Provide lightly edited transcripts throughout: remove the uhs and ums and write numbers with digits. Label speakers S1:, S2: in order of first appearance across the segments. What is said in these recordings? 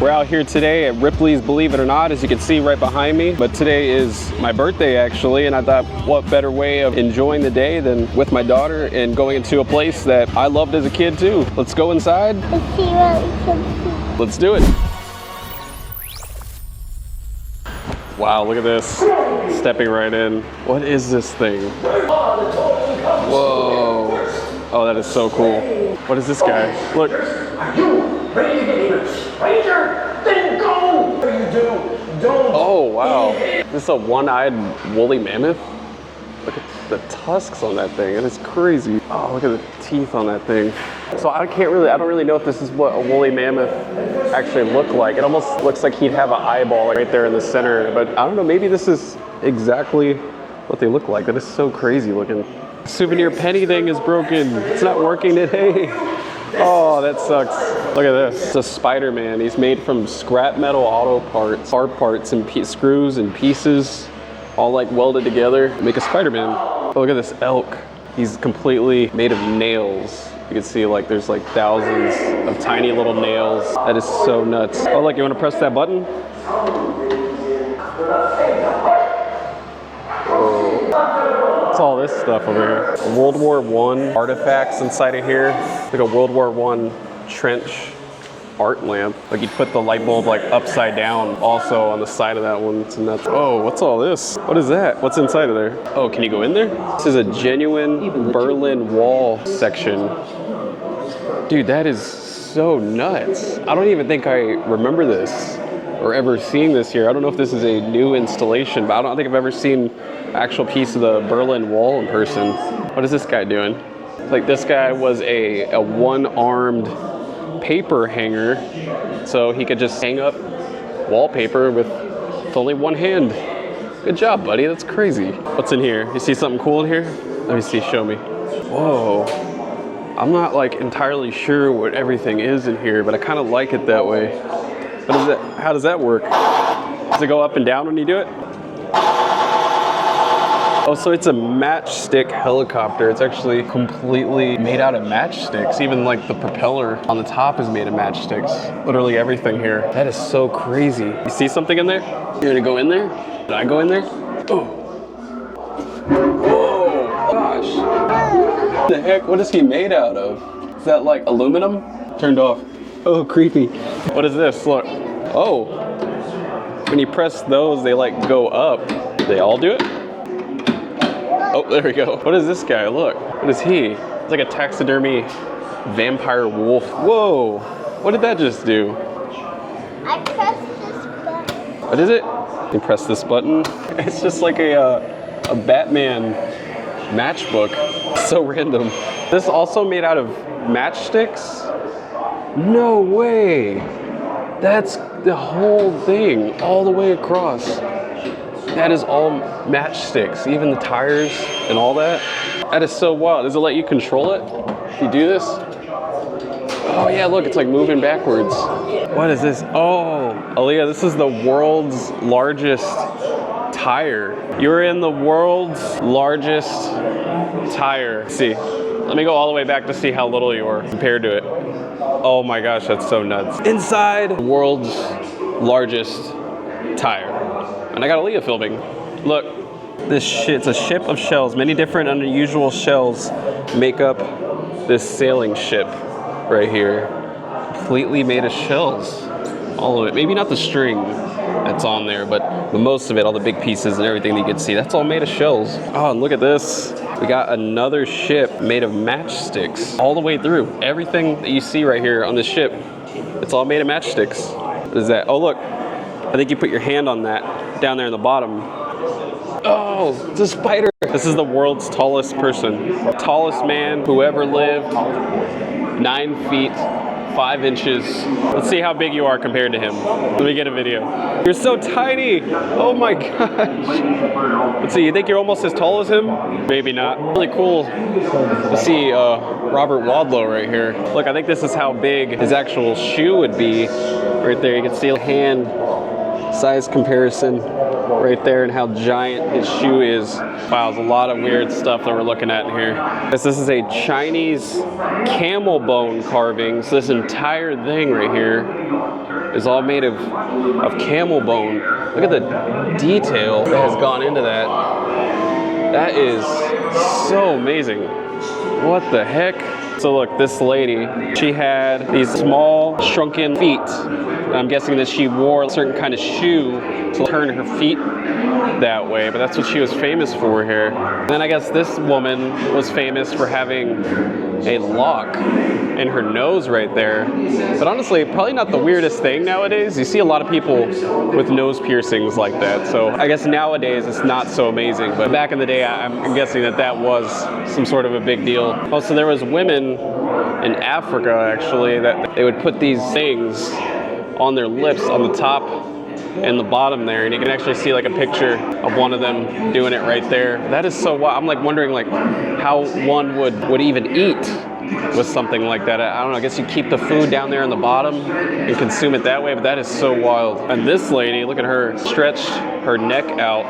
S1: We're out here today at Ripley's, believe it or not, as you can see right behind me. But today is my birthday actually, and I thought what better way of enjoying the day than with my daughter and going into a place that I loved as a kid too. Let's go inside.
S2: Let's see what we can see.
S1: Let's do it. Wow, look at this. Stepping right in. What is this thing? Whoa. Oh, that is so cool. What is this guy? Look. Oh, wow. This is a one-eyed woolly mammoth? Look at the tusks on that thing. It is crazy. Oh, look at the teeth on that thing. So I don't really know if this is what a woolly mammoth actually looked like. It almost looks like he'd have an eyeball right there in the center, but I don't know, maybe this is exactly what they look like. That is so crazy looking. Souvenir penny thing is broken. It's not working today. Oh, that sucks. Look at this. It's a Spider-Man. He's made from scrap metal auto parts, car parts, and screws and pieces, all like welded together to make a Spider-Man. Oh, look at this elk. He's completely made of nails. You can see like there's like thousands of tiny little nails. That is so nuts. Oh, look, you want to press that button? What's all this stuff over here? World War I artifacts inside of here. Like a World War I trench art lamp. Like you'd put the light bulb like upside down also on the side of that one. It's nuts. Oh, what's all this? What is that? What's inside of there? Oh, can you go in there? This is a genuine Berlin Wall section. Dude, that is so nuts. I don't even think I remember this or ever seeing this here. I don't know if this is a new installation, but I don't think I've ever seen an actual piece of the Berlin Wall in person. What is this guy doing? Like this guy was a one-armed paper hanger, so he could just hang up wallpaper with only one hand. Good job, buddy. That's crazy. What's in here? You see something cool in here? Let me see. Show me. Whoa. I'm not like entirely sure what everything is in here, but I kind of like it that way. What is that? How does that work? Does it go up and down when you do it? Oh, so it's a matchstick helicopter. It's actually completely made out of matchsticks. Even like the propeller on the top is made of matchsticks. Literally everything here. That is so crazy. You see something in there? You gonna go in there? Did I go in there? Oh. Whoa, gosh. What the heck? What is he made out of? Is that like aluminum? Turned off. Oh, creepy. What is this? Look. Oh. When you press those, they like go up. They all do it? Oh, there we go. What is this guy? Look. What is he? It's like a taxidermy vampire wolf. Whoa. What did that just do?
S2: I pressed this button.
S1: What is it? You press this button. It's just like a Batman matchbook. So random. This is also made out of matchsticks? No way. That's the whole thing, all the way across. That is all matchsticks, even the tires and all that. That is so wild. Does it let you control it? If you do this? Oh yeah, look, it's like moving backwards. What is this? Oh, Aaliyah, this is the world's largest tire. You're in the world's largest tire. Let's see, let me go all the way back to see how little you are compared to it. Oh my gosh, that's so nuts. Inside the world's largest tire. And I got Aaliyah filming. Look, it's a ship of shells. Many different unusual shells make up this sailing ship right here. Completely made of shells. All of it. Maybe not the string that's on there, but most of it, all the big pieces and everything that you can see, that's all made of shells. Oh, and look at this. We got another ship made of matchsticks all the way through. Everything that you see right here on this ship, it's all made of matchsticks. What is that? Oh, look. I think you put your hand on that down there in the bottom. Oh, it's a spider. This is the world's tallest person. Tallest man who ever lived. 9 feet, 5 inches. Let's see how big you are compared to him. Let me get a video. You're so tiny. Oh my gosh. Let's see, you think you're almost as tall as him? Maybe not. Really cool to see Robert Wadlow right here. Look, I think this is how big his actual shoe would be. Right there, you can see a hand size comparison right there and how giant his shoe is. Wow, there's a lot of weird stuff that we're looking at in here. This is a Chinese camel bone carving. So this entire thing right here is all made of camel bone. Look at the detail that has gone into that. That is so amazing. What the heck? So look, this lady, she had these small, shrunken feet. I'm guessing that she wore a certain kind of shoe to turn her feet that way, but that's what she was famous for here. And then I guess this woman was famous for having a lock in her nose right there. But honestly, probably not the weirdest thing nowadays. You see a lot of people with nose piercings like that. So I guess nowadays it's not so amazing. But back in the day, I'm guessing that was some sort of a big deal. Also, there was women in Africa, actually, that they would put these things on their lips on the top and the bottom there, and you can actually see like a picture of one of them doing it right there. That is so wild. I'm like wondering like how one would even eat with something like that. I don't know, I guess you keep the food down there in the bottom and consume it that way, but that is so wild. And this lady, look at her, stretched her neck out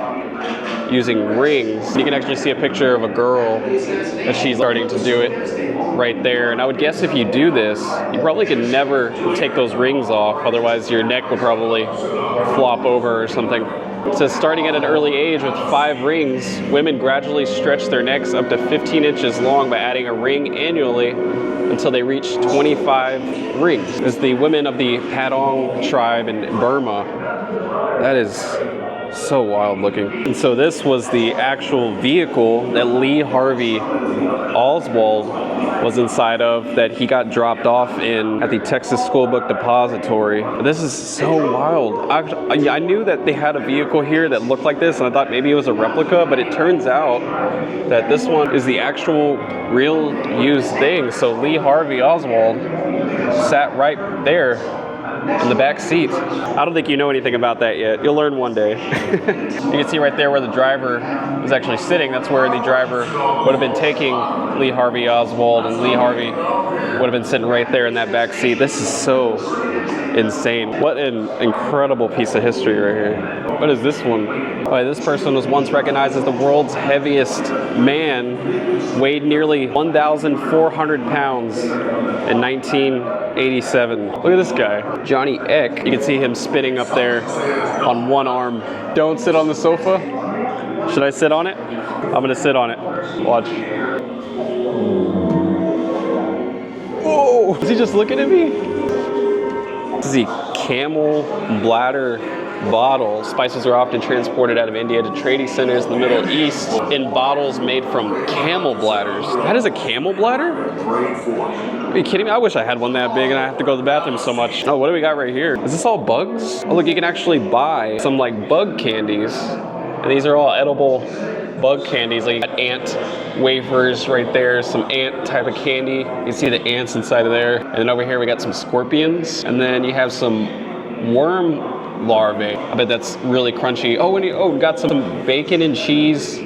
S1: using rings. You can actually see a picture of a girl that she's starting to do it right there. And I would guess if you do this, you probably could never take those rings off, otherwise your neck would probably flop over or something. It says starting at an early age with 5 rings, women gradually stretch their necks up to 15 inches long by adding a ring annually until they reach 25 rings. This is the women of the Padong tribe in Burma. That is so wild looking. And so this was the actual vehicle that Lee Harvey Oswald was inside of, that he got dropped off in at the Texas School Book Depository. This is so wild. I knew that they had a vehicle here that looked like this, and I thought maybe it was a replica, but it turns out that this one is the actual real used thing. So Lee Harvey Oswald sat right there in the back seat. I don't think you know anything about that yet. You'll learn one day. You can see right there where the driver was actually sitting. That's where the driver would have been taking Lee Harvey Oswald, and Lee Harvey would have been sitting right there in that back seat. This is so insane. What an incredible piece of history right here. What is this one? Oh, this person was once recognized as the world's heaviest man, weighed nearly 1,400 pounds in 1987. Look at this guy, Johnny Eck. You can see him spinning up there on one arm. Don't sit on the sofa. Should I sit on it? I'm gonna sit on it. Watch. Whoa! Is he just looking at me? This is the camel bladder bottle. Spices are often transported out of India to trading centers in the Middle East in bottles made from camel bladders. That is a camel bladder? Are you kidding me? I wish I had one that big and I have to go to the bathroom so much. Oh, what do we got right here? Is this all bugs? Oh look, you can actually buy some like bug candies. And these are all edible bug candies. Like you got ant wafers right there, some ant type of candy. You can see the ants inside of there. And then over here we got some scorpions. And then you have some worm larvae. I bet that's really crunchy. Oh, and we got some bacon and cheese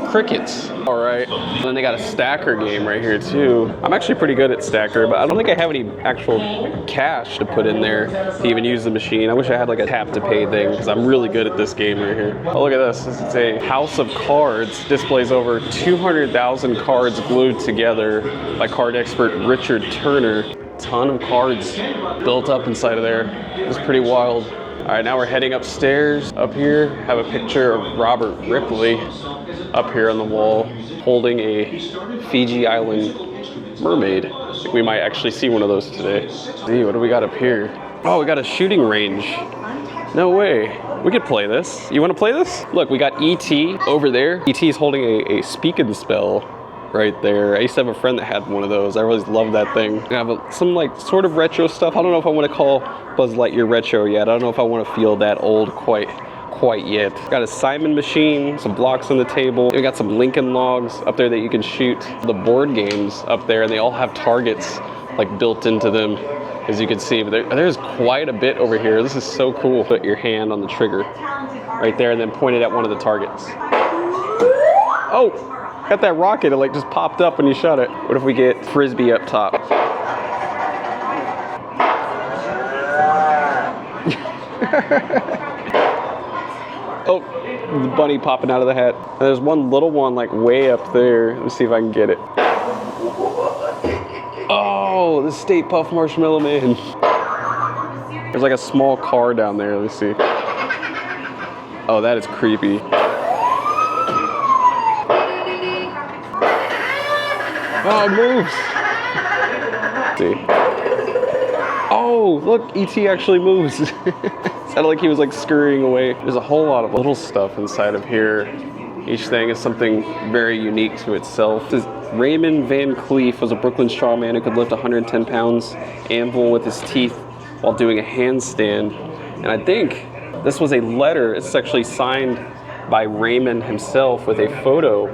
S1: crickets. All right. And then they got a stacker game right here too. I'm actually pretty good at stacker, but I don't think I have any actual cash to put in there to even use the machine. I wish I had like a tap to pay thing, because I'm really good at this game right here. Oh, look at this. It's a house of cards. Displays over 200,000 cards glued together by card expert Richard Turner. Ton of cards built up inside of there. It's pretty wild. All right, now we're heading upstairs. Up here, have a picture of Robert Ripley up here on the wall, holding a Fiji Island mermaid. I think we might actually see one of those today. See, what do we got up here? Oh, we got a shooting range. No way. We could play this. You want to play this? Look, we got E.T. over there. E.T. is holding a speak and spell right there. I used to have a friend that had one of those. I always loved that thing. I have some like sort of retro stuff. I don't know if I want to call Buzz Lightyear retro yet. I don't know if I want to feel that old quite yet. Got a Simon machine, some blocks on the table. We got some Lincoln logs up there that you can shoot. The board games up there, and they all have targets like built into them, as you can see. But there's quite a bit over here. This is so cool. Put your hand on the trigger right there and then point it at one of the targets. Oh! Got that rocket, it like just popped up when you shot it. What if we get Frisbee up top? Oh, the bunny popping out of the hat. And there's one little one like way up there. Let me see if I can get it. Oh, the Stay Puft Marshmallow Man. There's like a small car down there. Let me see. Oh, that is creepy. Oh, it moves. Let's see. Oh, look, E.T. actually moves. Sounded like he was like scurrying away. There's a whole lot of little stuff inside of here. Each thing is something very unique to itself. This Raymond Van Cleef was a Brooklyn strongman who could lift 110 pounds anvil with his teeth while doing a handstand. And I think this was a letter. It's actually signed by Raymond himself with a photo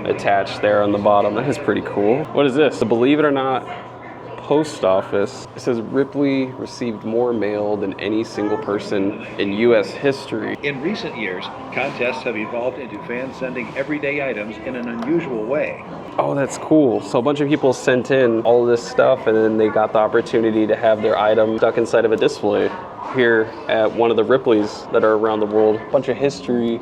S1: attached there on the bottom. That is pretty cool. What is this? The Believe It or Not post office. It says Ripley received more mail than any single person in U.S. history.
S3: In recent years, contests have evolved into fans sending everyday items in an unusual way.
S1: Oh, that's cool. So a bunch of people sent in all of this stuff, and then they got the opportunity to have their item stuck inside of a display here at one of the Ripleys that are around the world. A bunch of history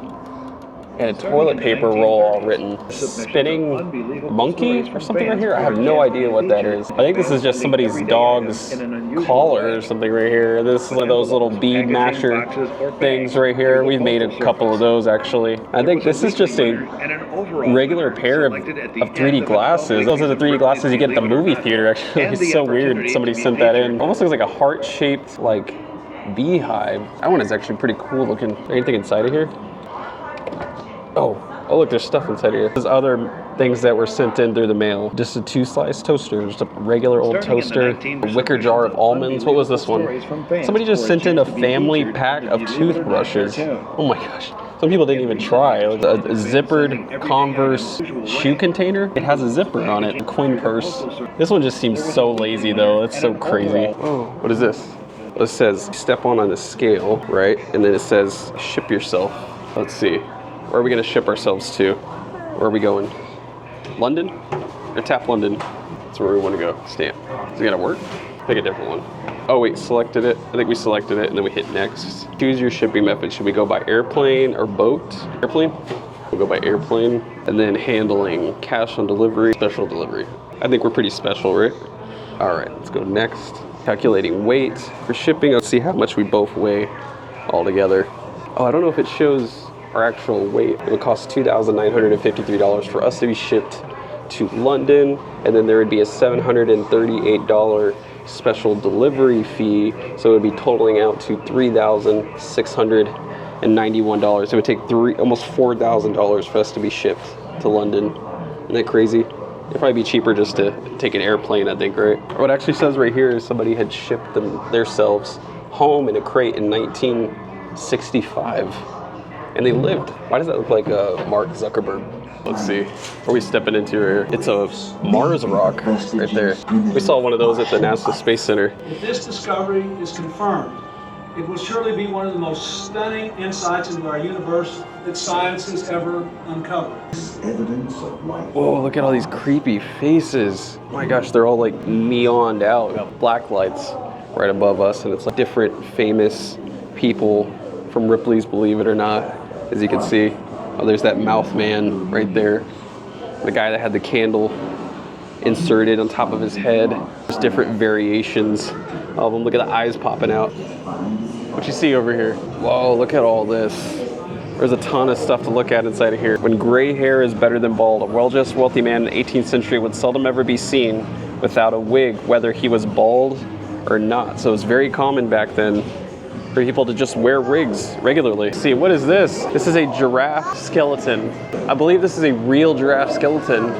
S1: and a toilet paper roll all written. Spinning monkey or something right here? I have no idea what that is. I think this is just somebody's dog's collar or something right here. This is one of those little bead masher things right here. We've made a couple of those actually. I think this is just a regular pair of 3D glasses. Those are the 3D glasses you get at the movie theater actually. It's so weird somebody sent that in. Almost looks like a heart-shaped like beehive. That one is actually pretty cool looking. Anything inside of here? Oh look, there's stuff inside here. There's other things that were sent in through the mail. Just a 2-slice toaster, just a regular old toaster. A wicker jar of almonds. What was this one? Somebody just sent in a family pack of toothbrushes. Oh my gosh. Some people didn't even try. A zippered Converse shoe container. It has a zipper on it. A coin purse. This one just seems so lazy though. It's so crazy. Oh, what is this? It says step on a scale, right? And then it says ship yourself. Let's see. Where are we gonna ship ourselves to? Where are we going? London? Or Tap London? That's where we wanna go. Stamp. Is it gonna work? Pick a different one. Oh wait, selected it. I think we selected it and then we hit next. Choose your shipping method. Should we go by airplane or boat? Airplane? We'll go by airplane. And then handling, cash on delivery, special delivery. I think we're pretty special, right? All right, let's go next. Calculating weight for shipping. Let's see how much we both weigh all together. Oh, I don't know if it shows our actual weight. It would cost $2,953 for us to be shipped to London, and then there would be a $738 special delivery fee, so it would be totaling out to $3,691. It would take almost $4,000 for us to be shipped to London. Isn't that crazy? It'd probably be cheaper just to take an airplane, I think, right? What it actually says right here is somebody had shipped themselves home in a crate in 1965. And they lived. Why does that look like Mark Zuckerberg? Let's see. What are we stepping into here? It's a Mars rock right there. We saw one of those at the NASA Space Center.
S4: If this discovery is confirmed, it will surely be one of the most stunning insights into our universe that science has ever uncovered.
S5: Evidence of life.
S1: Whoa, look at all these creepy faces. Oh my gosh, they're all like neoned out. We got black lights right above us, and it's like different famous people from Ripley's Believe It or Not. As you can see, oh, there's that mouth man right there. The guy that had the candle inserted on top of his head. There's different variations of them. Look at the eyes popping out. What you see over here? Whoa, look at all this. There's a ton of stuff to look at inside of here. When gray hair is better than bald, a well-dressed wealthy man in the 18th century would seldom ever be seen without a wig, whether he was bald or not. So it's very common back then for people to just wear wigs regularly. See, what is this? This is a giraffe skeleton. I believe this is a real giraffe skeleton.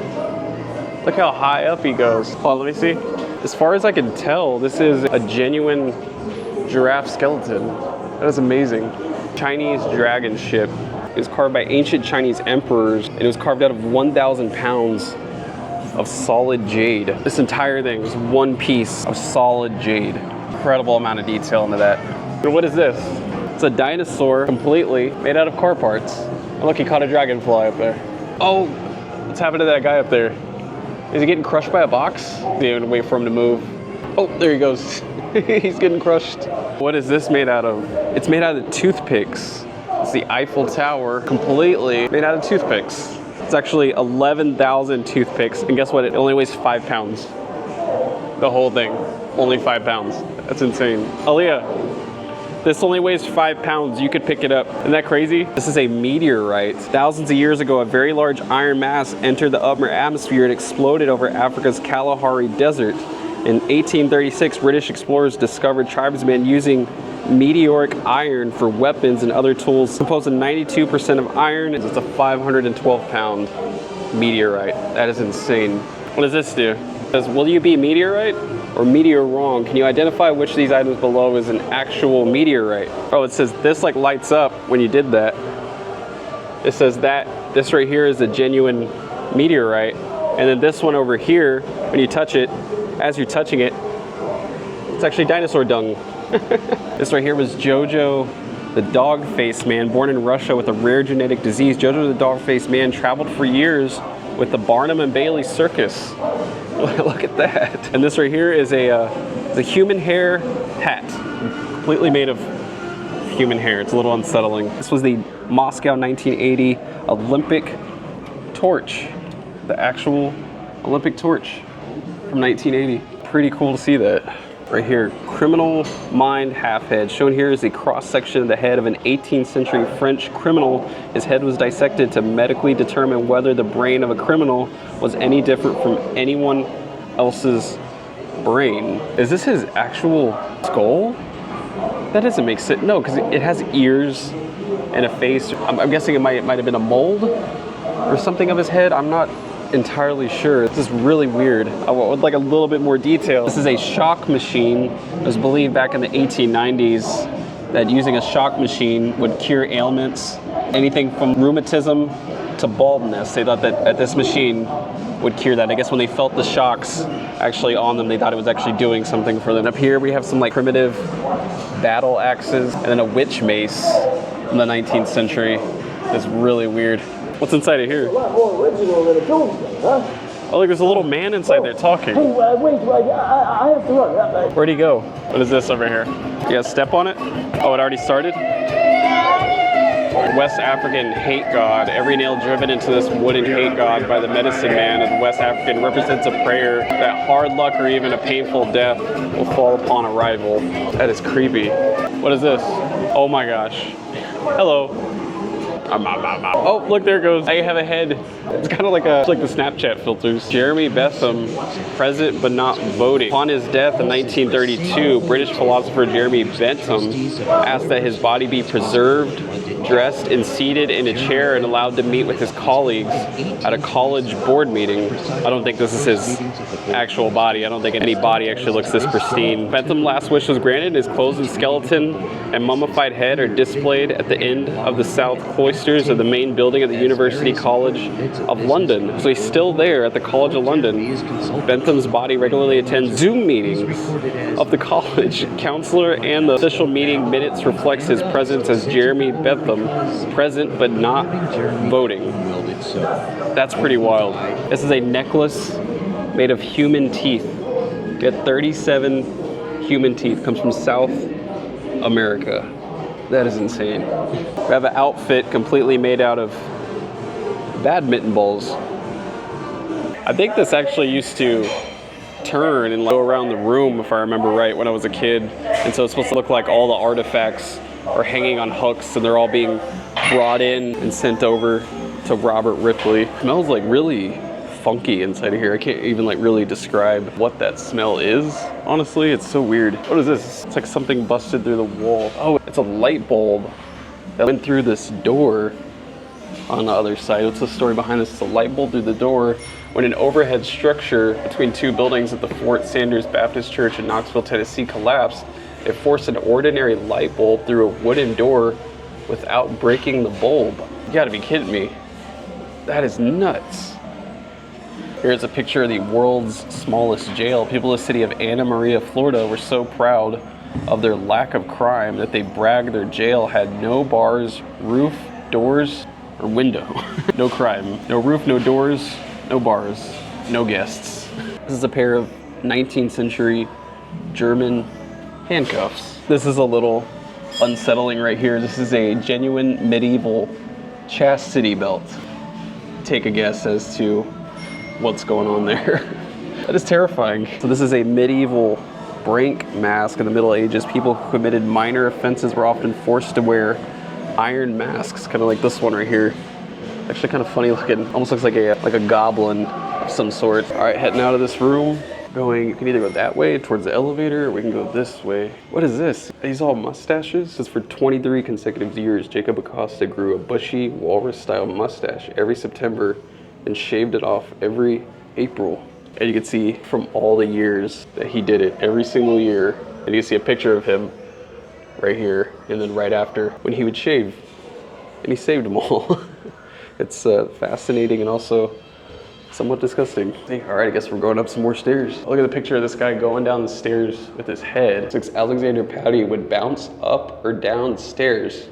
S1: Look how high up he goes. Hold on, let me see. As far as I can tell, this is a genuine giraffe skeleton. That is amazing. Chinese dragon ship. It was carved by ancient Chinese emperors, and it was carved out of 1,000 pounds of solid jade. This entire thing was one piece of solid jade. Incredible amount of detail into that. And what is this? It's a dinosaur completely made out of car parts. And look, he caught a dragonfly up there. Oh, what's happened to that guy up there? Is he getting crushed by a box? You know, wait for him to move. Oh, there he goes. He's getting crushed. What is this made out of? It's made out of toothpicks. It's the Eiffel Tower, completely made out of toothpicks. It's actually 11,000 toothpicks, and guess what? It only weighs 5 pounds. The whole thing, only 5 pounds. That's insane. Aaliyah, This only weighs 5 pounds. You could pick it up. Isn't that crazy? This is a meteorite. Thousands of years ago, a very large iron mass entered the upper atmosphere and exploded over Africa's Kalahari Desert. In 1836, British explorers discovered tribesmen using meteoric iron for weapons and other tools. Composed of 92% of iron, it's a 512-pound meteorite. That is insane. What does this do? It says, will you be meteorite or meteor wrong? Can you identify which of these items below is an actual meteorite? Oh, it says this like lights up when you did that. It says that this right here is a genuine meteorite. And then this one over here, when you touch it, as you're touching it, it's actually dinosaur dung. This right here was Jojo, the dog-faced man, born in Russia with a rare genetic disease. Jojo, the dog-faced man, traveled for years with the Barnum and Bailey Circus. Look at that. And this right here is a human hair hat, completely made of human hair. It's a little unsettling. This was the Moscow 1980 Olympic torch, the actual Olympic torch from 1980. Pretty cool to see that. Right here, criminal mind half head. Shown here is a cross section of the head of an 18th century French criminal. His head was dissected to medically determine whether the brain of a criminal was any different from anyone else's brain. Is this his actual skull? That doesn't make sense. No, because it has ears and a face. I'm guessing it might have been a mold or something of his head. I'm not entirely sure. This is really weird. I would like a little bit more detail. This is a shock machine. It was believed back in the 1890s that using a shock machine would cure ailments, anything from rheumatism to baldness. They thought that this machine would cure that. I guess when they felt the shocks actually on them, they thought it was actually doing something for them. Up here we have some like primitive battle axes and then a witch mace from the 19th century. It's really weird. What's inside of here? Oh, look, there's a little man inside there talking.
S6: Hey, wait, I have to run.
S1: Where'd he go? What is this over here? You got a step on it? Oh, it already started? West African hate god. Every nail driven into this wooden hate god by the medicine man of the West African represents a prayer that hard luck or even a painful death will fall upon a rival. That is creepy. What is this? Oh my gosh. Hello. Oh, look, there it goes. I have a head. It's kind of like the Snapchat filters. Jeremy Bentham, present but not voting. Upon his death in 1932, British philosopher Jeremy Bentham asked that his body be preserved, dressed, and seated in a chair and allowed to meet with his colleagues at a college board meeting. I don't think this is his actual body. I don't think any body actually looks this pristine. Bentham's last wish was granted. His clothes and skeleton and mummified head are displayed at the end of the south cloisters of the main building of the University College of London. So he's still there at the College of London. Bentham's body regularly attends Zoom meetings of the college. Counselor and the official meeting minutes reflects his presence as Jeremy Bentham, present but not voting. That's pretty wild. This is a necklace made of human teeth. We got 37 human teeth. Comes from South America. That is insane. We have an outfit completely made out of badminton balls. I think this actually used to turn and go around the room, if I remember right, when I was a kid. And so it's supposed to look like all the artifacts are hanging on hooks and they're all being brought in and sent over to Robert Ripley. It smells like really funky inside of here. I can't even like really describe what that smell is. Honestly, it's so weird. What is this? It's like something busted through the wall. Oh, it's a light bulb that went through this door on the other side. What's the story behind this? It's a light bulb through the door when an overhead structure between two buildings at the Fort Sanders Baptist Church in Knoxville, Tennessee collapsed. It forced an ordinary light bulb through a wooden door without breaking the bulb. You gotta be kidding me. That is nuts. Here's a picture of the world's smallest jail. People in the city of Anna Maria, Florida were so proud of their lack of crime that they bragged their jail had no bars, roof, doors, or window. No crime. No roof, no doors, no bars, no guests. This is a pair of 19th century German handcuffs. This is a little unsettling right here. This is a genuine medieval chastity belt. Take a guess as to what's going on there. That is terrifying. So this is a medieval Brank mask in the Middle Ages. People who committed minor offenses were often forced to wear iron masks, kind of like this one right here. Actually kind of funny looking. Almost looks like a goblin of some sort. All right, heading out of this room. You can either go that way towards the elevator, or we can go this way. What is this? Are these all mustaches? It says for 23 consecutive years, Jacob Acosta grew a bushy, walrus-style mustache every September and shaved it off every April. And you can see from all the years that he did it, every single year. And you can see a picture of him right here, and then right after when he would shave. And he saved them all. It's fascinating and also somewhat disgusting. All right, I guess we're going up some more stairs. Look at the picture of this guy going down the stairs with his head. It's like Alexander Pally would bounce up or down stairs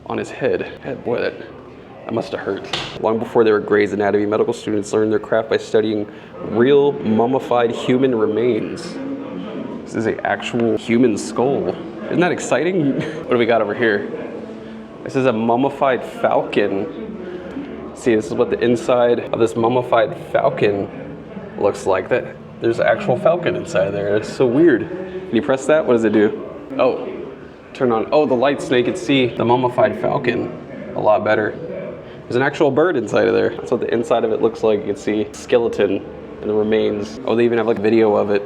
S1: on his head. Boy, that must have hurt. Long before they were Grey's Anatomy, medical students learned their craft by studying real mummified human remains. This is an actual human skull. Isn't that exciting? What do we got over here? This is a mummified falcon. See, this is what the inside of this mummified falcon looks like. There's an actual falcon inside there. It's so weird. Can you press that? What does it do? Oh, turn on. Oh, the lights, so you can see the mummified falcon a lot better. There's an actual bird inside of there. That's what the inside of it looks like. You can see skeleton and the remains. Oh, they even have like video of it.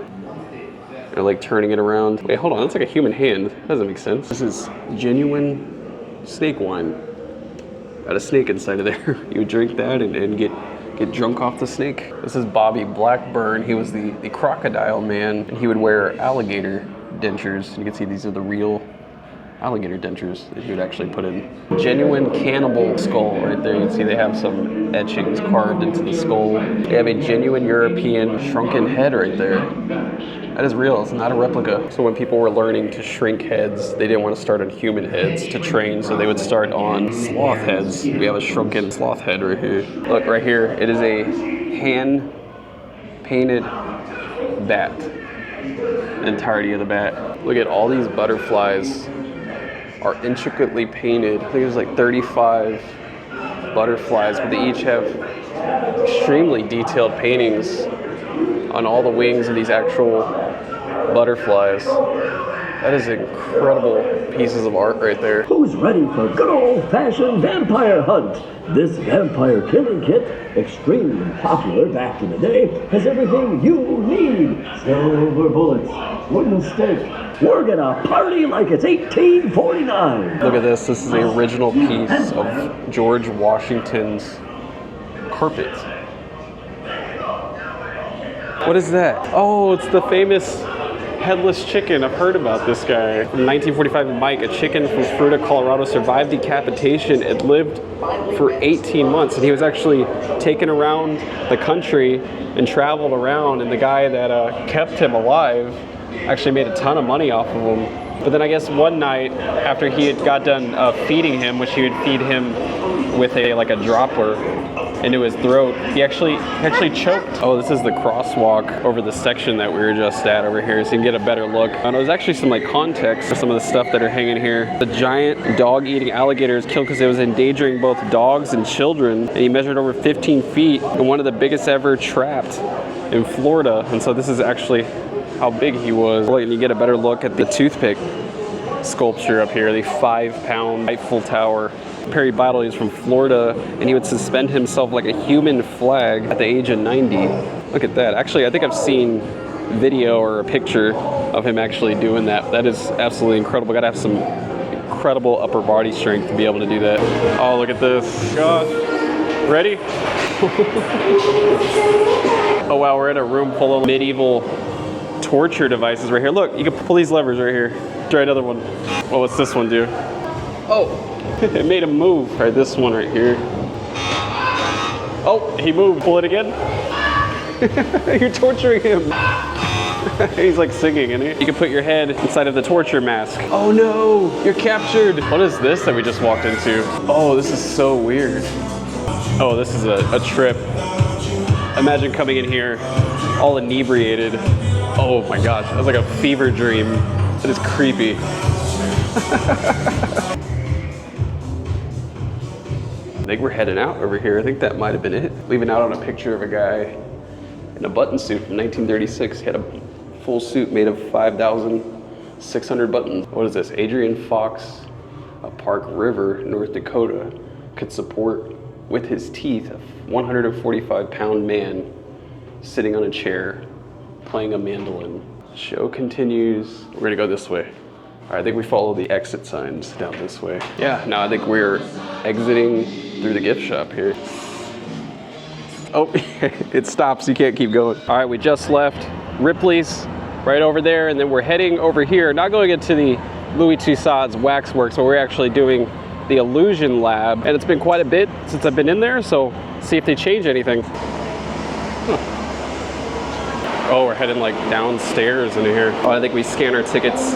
S1: They're like turning it around. Wait, hold on. That's like a human hand. That doesn't make sense. This is genuine snake wine. Got a snake inside of there. You would drink that and get drunk off the snake. This is Bobby Blackburn. He was the crocodile man, and he would wear alligator dentures. You can see these are the real alligator dentures that he would actually put in. Genuine cannibal skull right there. You can see they have some etchings carved into the skull. They have a genuine European shrunken head right there. That is real, it's not a replica. So when people were learning to shrink heads, they didn't want to start on human heads to train, so they would start on sloth heads. We have a shrunken sloth head right here. Look, right here, it is a hand-painted bat. The entirety of the bat. Look at all these butterflies are intricately painted. I think there's like 35 butterflies, but they each have extremely detailed paintings on all the wings of these actual butterflies. That is incredible pieces of art right there.
S6: Who's ready for good old-fashioned vampire hunt? This vampire killing kit, extremely popular back in the day, has everything you need. Silver bullets, wooden stake. We're gonna party like it's 1849.
S1: Look at this. This is the original piece of George Washington's carpet. What is that? Oh, it's the famous headless chicken. I've heard about this guy. From 1945, Mike, a chicken from Fruita, Colorado, survived decapitation and lived for 18 months. And he was actually taken around the country and traveled around. And the guy that kept him alive actually made a ton of money off of him. But then I guess one night after he had got done feeding him, which he would feed him with like a dropper into his throat, he actually choked. Oh, this is the crosswalk over the section that we were just at over here, so you can get a better look. And there's actually some like context for some of the stuff that are hanging here. The giant dog-eating alligator is killed because it was endangering both dogs and children, and he measured over 15 feet and one of the biggest ever trapped in Florida. And so this is actually how big he was. And you get a better look at the toothpick sculpture up here, the 5-pound Eiffel Tower. Perry Battle is from Florida, and he would suspend himself like a human flag at the age of 90. Look at that. Actually, I think I've seen video or a picture of him actually doing that. That is absolutely incredible. Gotta have some incredible upper body strength to be able to do that. Oh, look at this. God. Ready? Oh wow, we're in a room full of medieval torture devices right here. Look, you can pull these levers right here. Try another one. Oh, what's this one do? Oh, it made him move. Try this one right here. Oh, he moved. Pull it again. You're torturing him. He's like singing, isn't he? You can put your head inside of the torture mask. Oh no, you're captured. What is this that we just walked into? Oh, this is so weird. Oh, this is a trip. Imagine coming in here all inebriated. Oh my gosh, that's like a fever dream. That is creepy. I think we're heading out over here. I think that might have been it. Leaving out on a picture of a guy in a button suit from 1936. He had a Full suit made of 5,600 buttons. What is this? Adrian Fox, a Park River, North Dakota, could support with his teeth a 145-pound man sitting on a chair playing a mandolin. Show continues. We're gonna go this way. All right, I think we follow the exit signs down this way. Yeah, no, I think we're exiting through the gift shop here. Oh, it stops, you can't keep going. All right, we just left Ripley's right over there, and then we're heading over here, not going into the Louis Tussauds Waxworks, but we're actually doing the Illusion Lab, and it's been quite a bit since I've been in there, so see if they change anything. Oh, we're heading like downstairs into here. Oh, I think we scan our tickets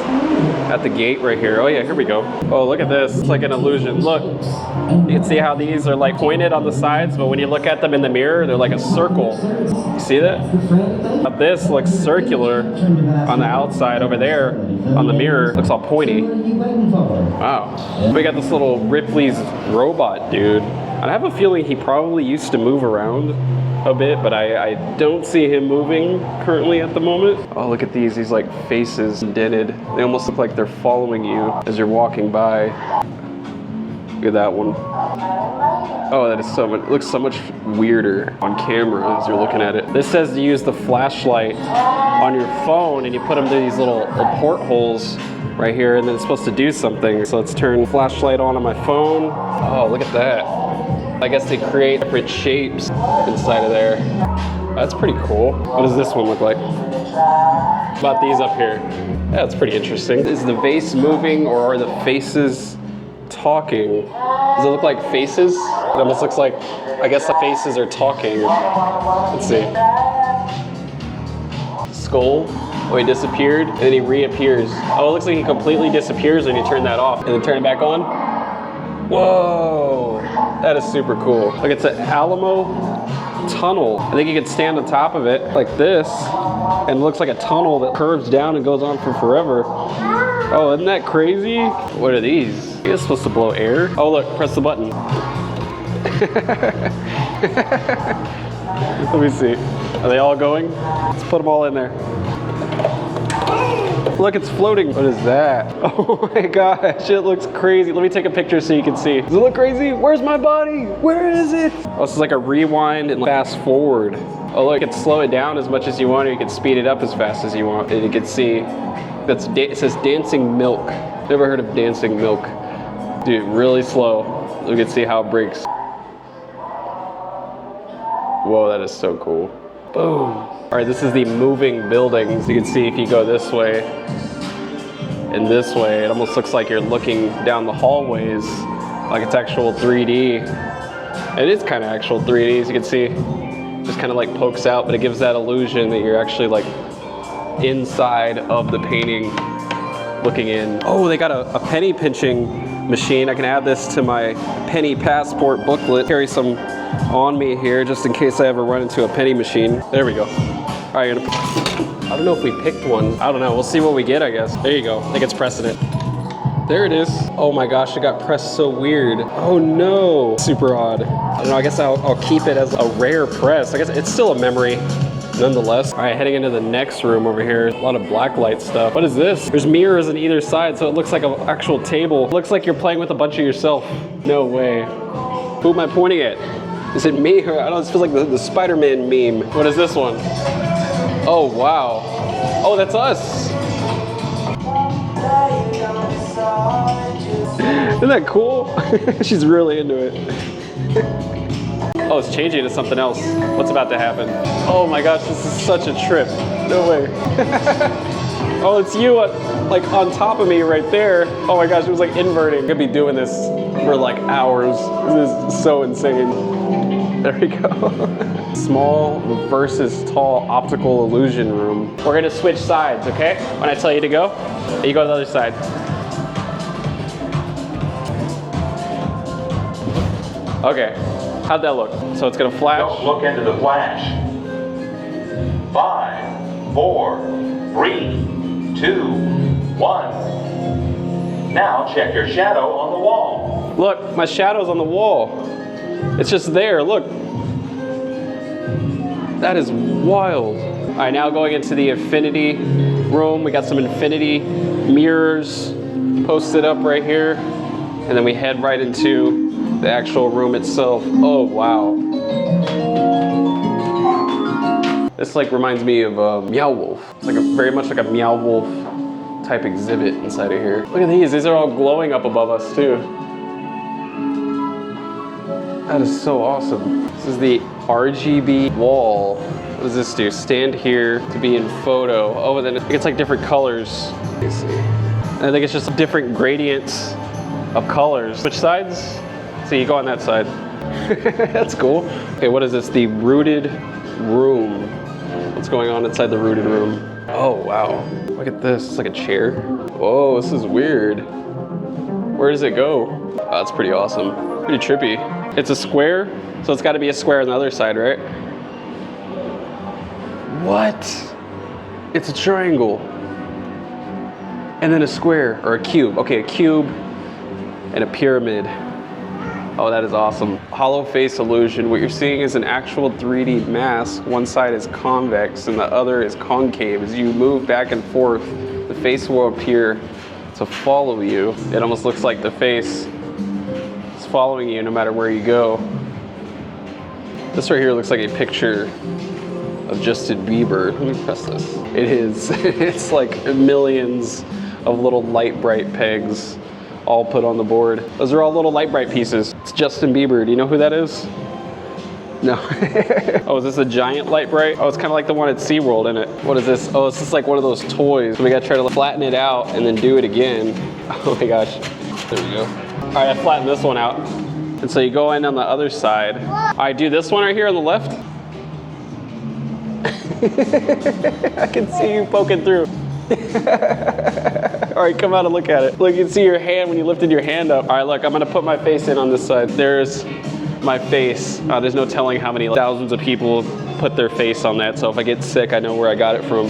S1: at the gate right here. Oh yeah, here we go. Oh, look at this. It's like an illusion. Look, you can see how these are like pointed on the sides, but when you look at them in the mirror, they're like a circle. You see that? But this looks circular on the outside over there on the mirror. Looks all pointy. Wow. We got this little Ripley's robot dude. And I have a feeling he probably used to move around a bit, but I don't see him moving currently at the moment. Oh, look at these like faces indented. They almost look like they're following you as you're walking by. Look at that one. Oh, that is so much, it looks so much weirder on camera as you're looking at it. This says to use the flashlight on your phone and you put them through these little portholes right here, and then it's supposed to do something. So let's turn the flashlight on my phone. Oh, look at that. I guess they create different shapes inside of there. That's pretty cool. What does this one look like? How about these up here? Yeah, that's pretty interesting. Is the vase moving or are the faces talking? Does it look like faces? It almost looks like, I guess the faces are talking. Let's see. Skull. Oh, he disappeared and then he reappears. Oh, it looks like he completely disappears when you turn that off and then turn it back on. Whoa, that is super cool. Look, it's an Alamo tunnel. I think you could stand on top of it like this, and it looks like a tunnel that curves down and goes on for forever. Oh, isn't that crazy? What are these? It's supposed to blow air. Oh, look, press the button. Let me see. Are they all going? Let's put them all in there. Look, it's floating. What is that? Oh my gosh, it looks crazy. Let me take a picture so you can see. Does it look crazy? Where's my body? Where is it? Oh, this is like a rewind and fast forward. Oh look, you can slow it down as much as you want, or you can speed it up as fast as you want. And you can see, it says Dancing Milk. Never heard of Dancing Milk. Dude, really slow. You can see how it breaks. Whoa, that is so cool. Boom. All right, this is the moving buildings. You can see if you go this way and this way, it almost looks like you're looking down the hallways like it's actual 3D. It is kind of actual 3D, as you can see. Just kind of like pokes out, but it gives that illusion that you're actually like inside of the painting looking in. Oh, they got a penny pinching machine. I can add this to my penny passport booklet. Carry some on me here just in case I ever run into a penny machine. There we go. All right, I don't know if we picked one. I don't know, we'll see what we get, I guess. There you go, I think it's pressing it. There it is. Oh my gosh, it got pressed so weird. Oh no, super odd. I don't know, I guess I'll keep it as a rare press. I guess it's still a memory nonetheless. All right, heading into the next room over here. A lot of blacklight stuff. What is this? There's mirrors on either side, so it looks like an actual table. It looks like you're playing with a bunch of yourself. No way. Who am I pointing at? Is it me? Or, I don't know, this feels like the Spider-Man meme. What is this one? Oh, wow. Oh, that's us. Isn't that cool? She's really into it. Oh, it's changing to something else. What's about to happen? Oh my gosh, this is such a trip. No way. Oh, it's you like on top of me right there. Oh my gosh, it was like inverting. I could be doing this for like hours. This is so insane. There we go. Small versus tall optical illusion room. We're gonna switch sides, okay? When I tell you to go, you go to the other side. Okay, how'd that look? So it's gonna flash?
S7: Don't look into the flash. 5, 4, 3, 2, 1. Now check your shadow on the wall.
S1: Look, my shadow's on the wall. It's just there, look. That is wild. All right, now going into the infinity room. We got some infinity mirrors posted up right here. And then we head right into the actual room itself. Oh, wow. This like reminds me of Meow Wolf. It's like very much like a Meow Wolf type exhibit inside of here. Look at these. These are all glowing up above us too. That is so awesome. This is the RGB wall. What does this do? Stand here to be in photo. Oh, and then it's like different colors. Let me see. And I think it's just different gradients of colors. Which sides? So you go on that side. That's cool. Okay, what is this? The rooted room. What's going on inside the rooted room? Oh, wow. Look at this. It's like a chair. Whoa, this is weird. Where does it go? Oh, that's pretty awesome. Pretty trippy. It's a square, so it's got to be a square on the other side, right? What? It's a triangle. And then a square, or a cube. Okay, a cube and a pyramid. Oh, that is awesome. Hollow face illusion. What you're seeing is an actual 3D mask. One side is convex and the other is concave. As you move back and forth, the face will appear to follow you. It almost looks like the face is following you no matter where you go. This right here looks like a picture of Justin Bieber. Let me press this. It is. It's like millions of little light bright pegs all put on the board. Those are all little light bright pieces. It's Justin Bieber. Do you know who that is? No. Oh, is this a giant light bright? Oh, it's kind of like the one at SeaWorld, isn't it? What is this? Oh, it's just like one of those toys. We gotta try to flatten it out and then do it again. Oh my gosh. There we go. All right, I flattened this one out. And so you go in on the other side. All right, do this one right here on the left. I can see you poking through. All right, come out and look at it. Look, you can see your hand when you lifted your hand up. All right, look, I'm gonna put my face in on this side. There's my face. There's no telling how many thousands of people put their face on that. So if I get sick, I know where I got it from.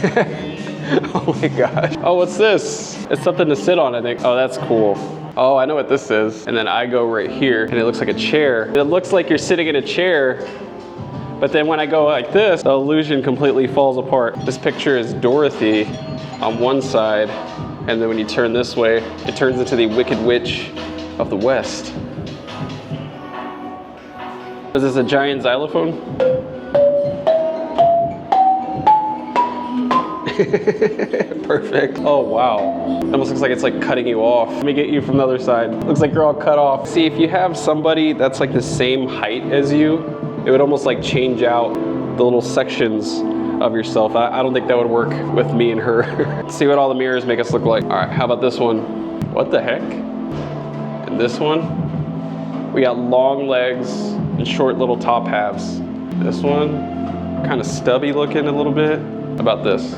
S1: Oh my gosh. Oh, what's this? It's something to sit on, I think. Oh, that's cool. Oh, I know what this is. And then I go right here and it looks like a chair. It looks like you're sitting in a chair. But then when I go like this, the illusion completely falls apart. This picture is Dorothy on one side, and then when you turn this way, it turns into the Wicked Witch of the West. Is this a giant xylophone? Perfect. Oh, wow. It almost looks like it's like cutting you off. Let me get you from the other side. Looks like you're all cut off. See, if you have somebody that's like the same height as you, it would almost like change out the little sections of yourself. I don't think that would work with me and her. Let's see what all the mirrors make us look like. All right, how about this one? What the heck? And this one? We got long legs and short little top halves. This one, kind of stubby looking a little bit. How about this?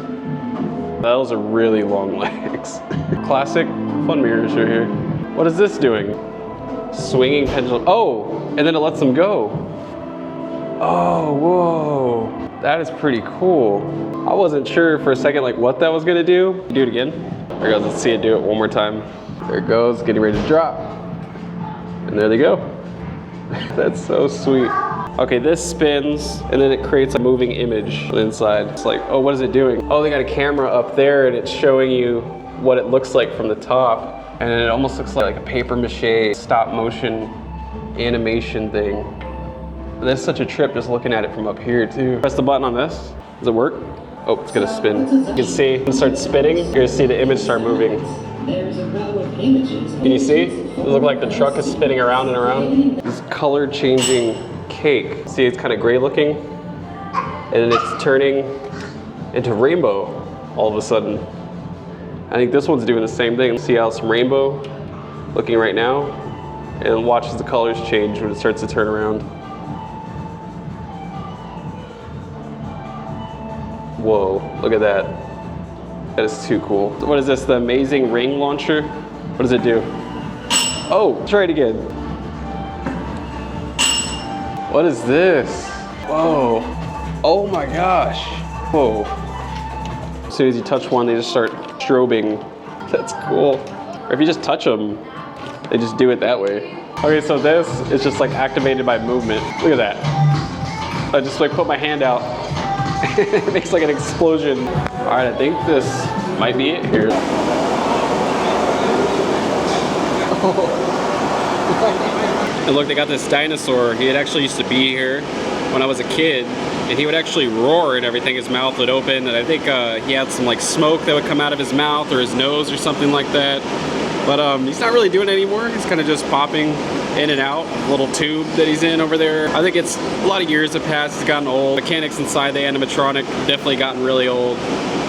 S1: Those are really long legs. Classic fun mirrors right here. What is this doing? Swinging pendulum. Oh, and then it lets them go. Oh, whoa. That is pretty cool. I wasn't sure for a second like what that was gonna do. Do it again. There it goes, let's see it do it one more time. There it goes, getting ready to drop. And there they go. That's so sweet. Okay, this spins and then it creates a moving image on the inside. It's like, oh, what is it doing? Oh, they got a camera up there and it's showing you what it looks like from the top. And it almost looks like a paper mache stop motion animation thing. That's such a trip just looking at it from up here too. Press the button on this. Does it work? Oh, it's gonna spin. You can see it starts spinning. You're gonna see the image start moving. Can you see? It looks like the truck is spinning around and around. This color changing cake. See, it's kind of gray looking. And then it's turning into rainbow all of a sudden. I think this one's doing the same thing. See how it's rainbow looking right now? And watch as the colors change when it starts to turn around. Whoa, look at that. That is too cool. What is this, the amazing ring launcher? What does it do? Oh, try it again. What is this? Whoa. Oh my gosh. Whoa. As soon as you touch one, they just start strobing. That's cool. Or if you just touch them, they just do it that way. Okay, so this is just like activated by movement. Look at that. I just like put my hand out It makes like an explosion. All right, I think this might be it here. And look, they got this dinosaur. He had actually used to be here when I was a kid, and he would actually roar and everything. His mouth would open, and I think he had some like smoke that would come out of his mouth or his nose or something like that. But he's not really doing it anymore. He's kind of just popping in and out, little tube that he's in over there. I think it's a lot of years have passed. It's gotten old. Mechanics inside the animatronic definitely gotten really old.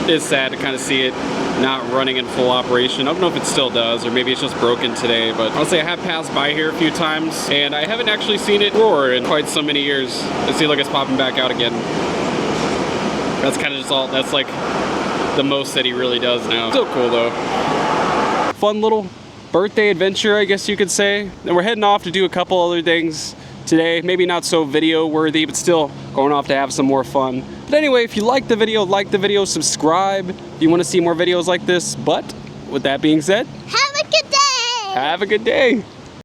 S1: It is sad to kind of see it not running in full operation. I don't know if it still does, or maybe it's just broken today, but honestly, I have passed by here a few times, and I haven't actually seen it roar in quite so many years. Let's see, look, it's popping back out again. That's kind of just all, that's like the most that he really does now. Still cool though. Fun little birthday adventure, I guess you could say. And we're heading off to do a couple other things today. Maybe not so video worthy, but still going off to have some more fun. But anyway, if you like the video, subscribe if you want to see more videos like this. But with that being said,
S2: Have a good day.
S1: have a good day.